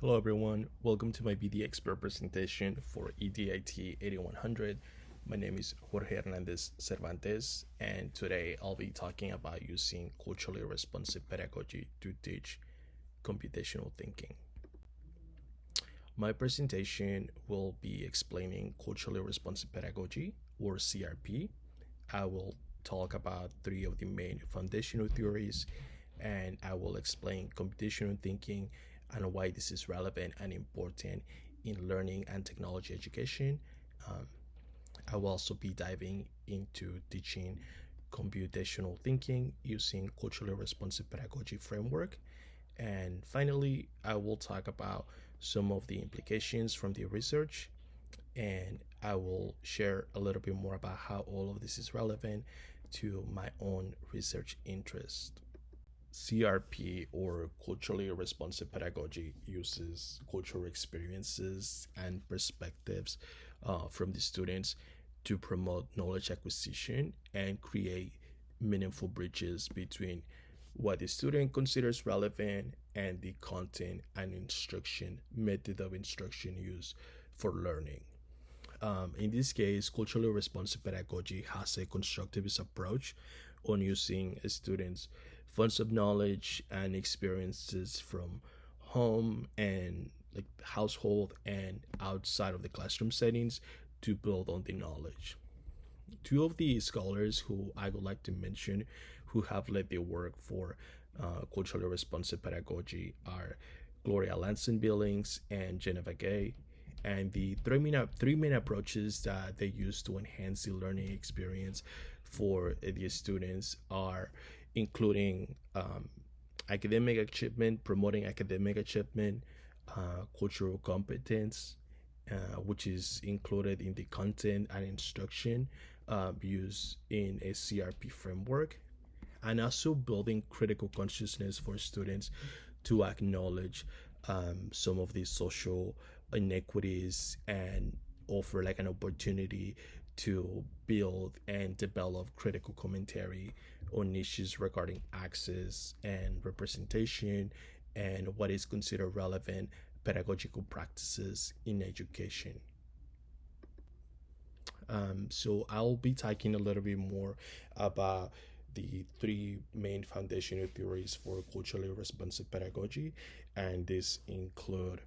Hello everyone, welcome to my BD Expert presentation for EDIT 8100. My name is Jorge Hernandez Cervantes, and today I'll be talking about using culturally responsive pedagogy to teach computational thinking. My presentation will be explaining culturally responsive pedagogy, or CRP. I will talk about three of the main foundational theories, and I will explain computational thinking and why this is relevant and important in learning and technology education. Um, I will also be diving into teaching computational thinking using culturally responsive pedagogy framework. And finally, I will talk about some of the implications from the research, and I will share a little bit more about how all of this is relevant to my own research interest. CRP, or culturally responsive pedagogy, uses cultural experiences and perspectives from the students to promote knowledge acquisition and create meaningful bridges between what the student considers relevant and the content and instruction method of instruction used for learning. In this case, culturally responsive pedagogy has a constructivist approach on using students' funds of knowledge and experiences from home and like household and outside of the classroom settings to build on the knowledge. Two of the scholars who I would like to mention who have led the work for culturally responsive pedagogy are Gloria Lanson Billings and Geneva Gay. And the three main approaches that they use to enhance the learning experience for the students are including academic achievement, promoting academic achievement, cultural competence, which is included in the content and instruction used in a CRP framework, and also building critical consciousness for students to acknowledge some of these social inequities and offer like an opportunity to build and develop critical commentary on issues regarding access and representation and what is considered relevant pedagogical practices in education. So I'll be talking a little bit more about the three main foundational theories for culturally responsive pedagogy, and these include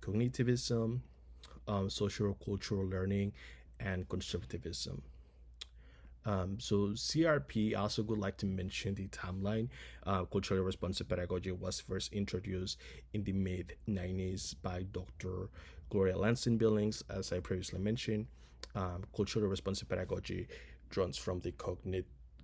cognitivism, social cultural learning, and constructivism. So CRP also would like to mention the timeline. Culturally responsive pedagogy was first introduced in the mid 90s by Dr. Gloria Lanson Billings, as I previously mentioned. Culturally responsive pedagogy draws from the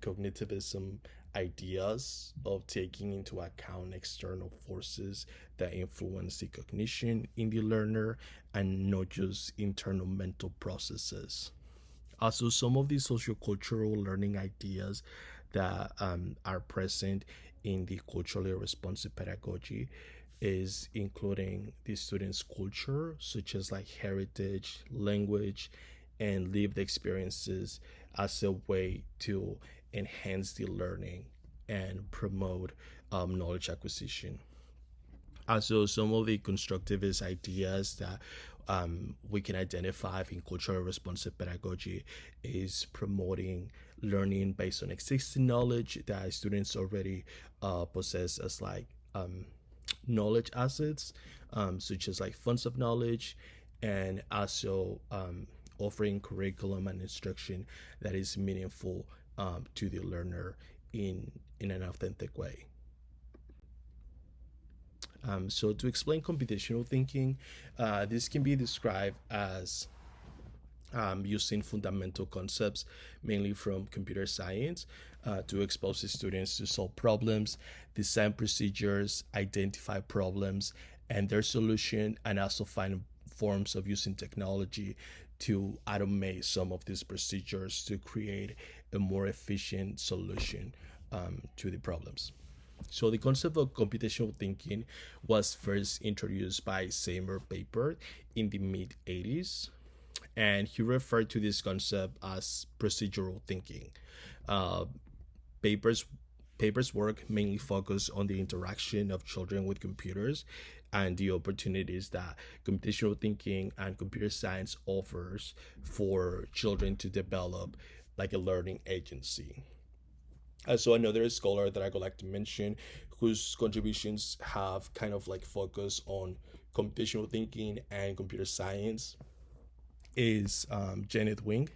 cognitivism ideas of taking into account external forces that influence the cognition in the learner and not just internal mental processes. Also, some of the sociocultural learning ideas that are present in the culturally responsive pedagogy is including the students' culture, such as like heritage, language, and lived experiences as a way to enhance the learning and promote knowledge acquisition. Also, some of the constructivist ideas that we can identify in cultural responsive pedagogy is promoting learning based on existing knowledge that students already possess as like knowledge assets, such as like funds of knowledge, and also offering curriculum and instruction that is meaningful to the learner in an authentic way. So to explain computational thinking, this can be described as using fundamental concepts, mainly from computer science, to expose the students to solve problems, design procedures, identify problems and their solution, and also find forms of using technology to automate some of these procedures to create a more efficient solution to the problems. So the concept of computational thinking was first introduced by Seymour Papert in the mid 80s, and he referred to this concept as procedural thinking. Uh, Papert's paper's work mainly focus on the interaction of children with computers and the opportunities that computational thinking and computer science offers for children to develop like a learning agency. So another scholar that I would like to mention whose contributions have kind of like focus on computational thinking and computer science is Janet Wing.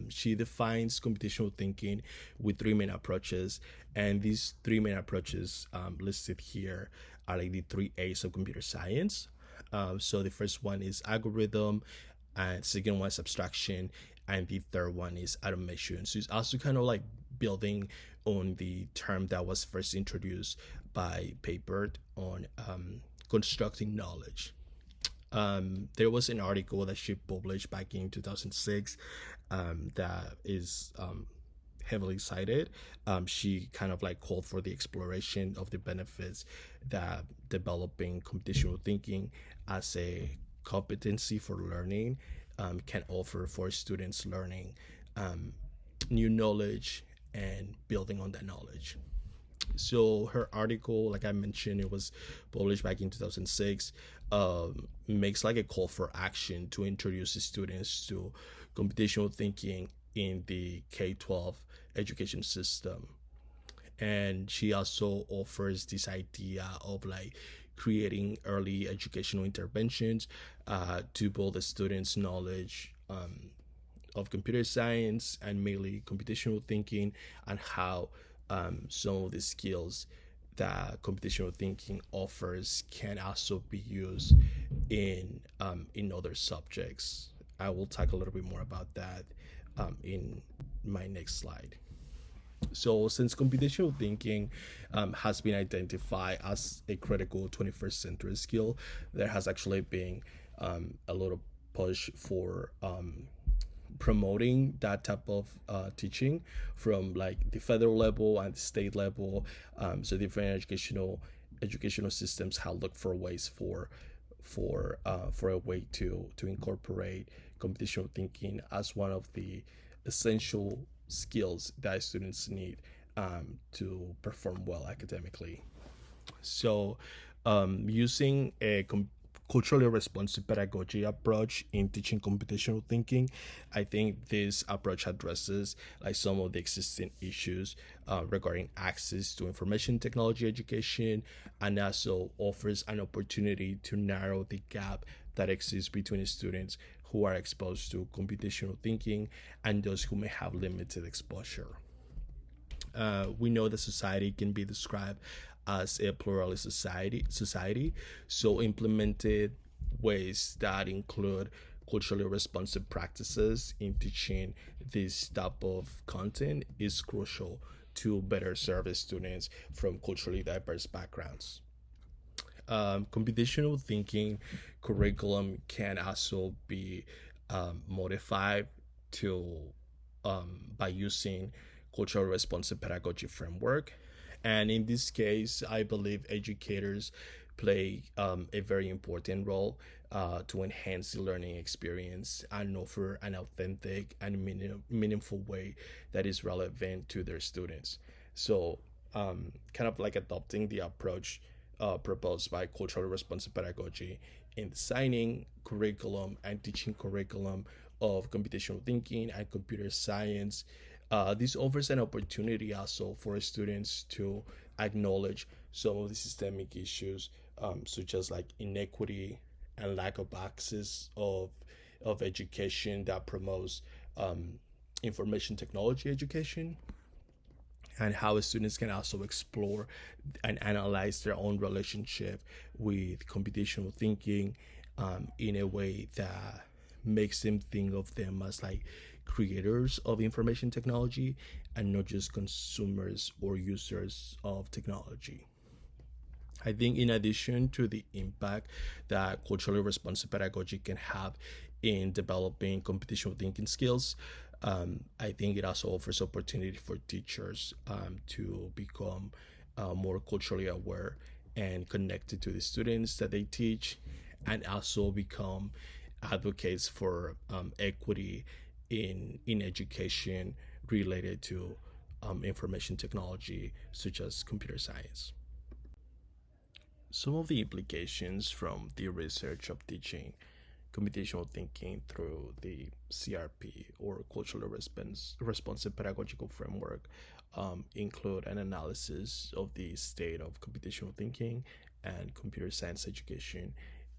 She defines computational thinking with three main approaches, and these three main approaches listed here are like the three A's of computer science. So the first one is algorithm, and second one is abstraction, and the third one is automation. So it's also kind of like building on the term that was first introduced by Papert on constructing knowledge. There was an article that she published back in 2006 that is heavily cited. She kind of like called for the exploration of the benefits that developing computational thinking as a competency for learning can offer for students learning new knowledge and building on that knowledge. So her article, like I mentioned, it was published back in 2006, makes like a call for action to introduce the students to computational thinking in the K-12 education system. And she also offers this idea of like creating early educational interventions to build the students' knowledge of computer science and mainly computational thinking, and how some of the skills that computational thinking offers can also be used in other subjects. I will talk a little bit more about that in my next slide. So, since computational thinking has been identified as a critical 21st century skill, there has actually been a lot of push for promoting that type of teaching from like the federal level and the state level. So different educational systems have looked for ways for a way to incorporate computational thinking as one of the essential skills that students need to perform well academically. So, using a culturally responsive pedagogy approach in teaching computational thinking, I think this approach addresses like some of the existing issues regarding access to information technology education, and also offers an opportunity to narrow the gap that exists between students who are exposed to computational thinking and those who may have limited exposure. We know that society can be described as a pluralist society, so implemented ways that include culturally responsive practices in teaching this type of content is crucial to better serve students from culturally diverse backgrounds. Computational thinking curriculum can also be modified to by using cultural responsive pedagogy framework. And in this case, I believe educators play a very important role to enhance the learning experience and offer an authentic and meaningful way that is relevant to their students. So, kind of like adopting the approach proposed by culturally responsive pedagogy in designing curriculum and teaching curriculum of computational thinking and computer science. This offers an opportunity also for students to acknowledge some of the systemic issues, such as like inequity and lack of access of education that promotes information technology education, and how students can also explore and analyze their own relationship with computational thinking in a way that makes them think of them as like creators of information technology and not just consumers or users of technology. I think, in addition to the impact that culturally responsive pedagogy can have in developing computational thinking skills, I think it also offers opportunity for teachers to become more culturally aware and connected to the students that they teach, and also become advocates for equity in education related to information technology, such as computer science. Some of the implications from the research of teaching computational thinking through the CRP, or culturally responsive pedagogical framework, include an analysis of the state of computational thinking and computer science education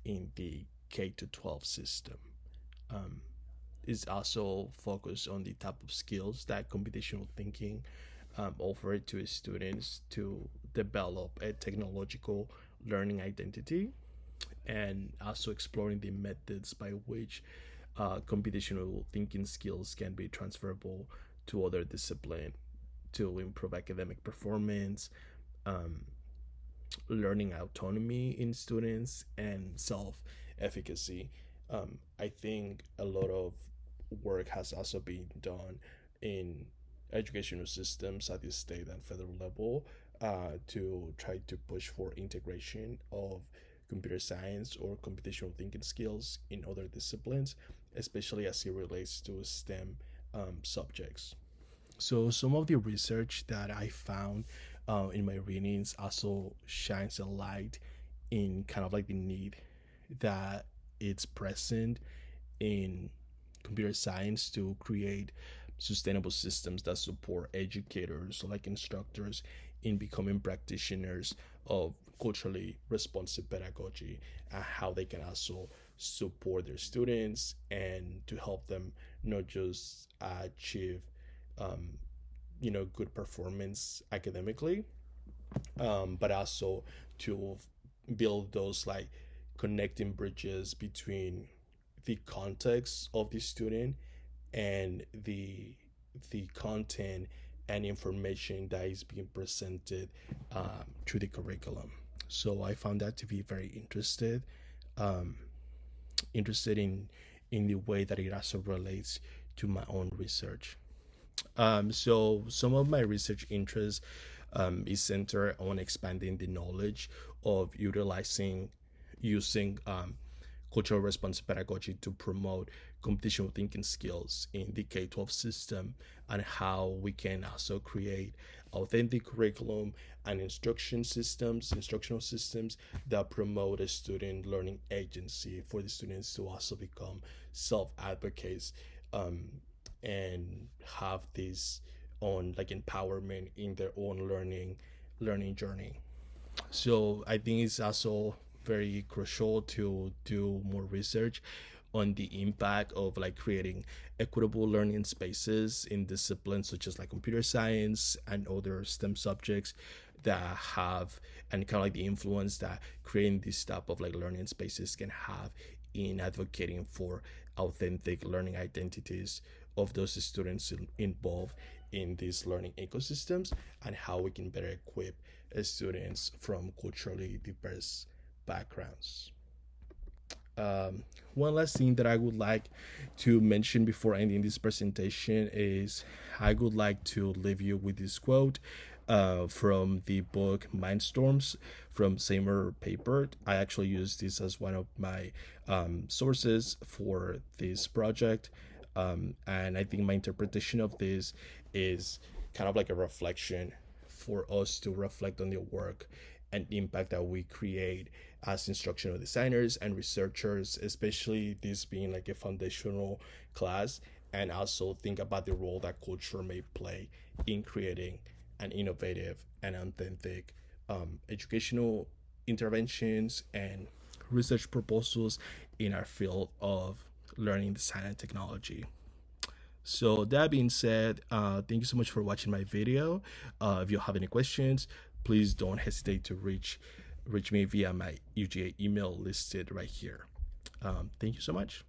in the K to 12 system. Um, is also focused on the type of skills that computational thinking offer to students to develop a technological learning identity, and also exploring the methods by which computational thinking skills can be transferable to other disciplines to improve academic performance, um, learning autonomy in students, and self efficacy. I think a lot of work has also been done in educational systems at the state and federal level to try to push for integration of computer science or computational thinking skills in other disciplines, especially as it relates to STEM subjects. So some of the research that I found in my readings also shines a light in kind of like the need that it's present in computer science to create sustainable systems that support educators, like instructors, in becoming practitioners of culturally responsive pedagogy, and how they can also support their students and to help them not just achieve um, good performance academically, but also to build those like connecting bridges between the context of the student and the content and information that is being presented through the curriculum. So I found that to be very um, interested in the way that it also relates to my own research. So some of my research interests is centered on expanding the knowledge of using cultural responsive pedagogy to promote computational thinking skills in the K-12 system, and how we can also create authentic curriculum and instructional systems that promote a student learning agency for the students to also become self-advocates, and have this on like empowerment in their own learning journey. So I think it's also very crucial to do more research on the impact of like creating equitable learning spaces in disciplines such as like computer science and other STEM subjects that have, and kind of like the influence that creating this type of like learning spaces can have in advocating for authentic learning identities of those students involved in these learning ecosystems, and how we can better equip students from culturally diverse backgrounds. One last thing that I would like to mention before ending this presentation is I would like to leave you with this quote from the book Mindstorms from Seymour Papert. I actually use this as one of my sources for this project. And I think my interpretation of this is kind of like a reflection for us to reflect on the work and impact that we create as instructional designers and researchers, especially this being like a foundational class, and also think about the role that culture may play in creating an innovative and authentic educational interventions and research proposals in our field of learning, design, and technology. So that being said, thank you so much for watching my video. If you have any questions, please don't hesitate to reach me via my UGA email listed right here. Thank you so much.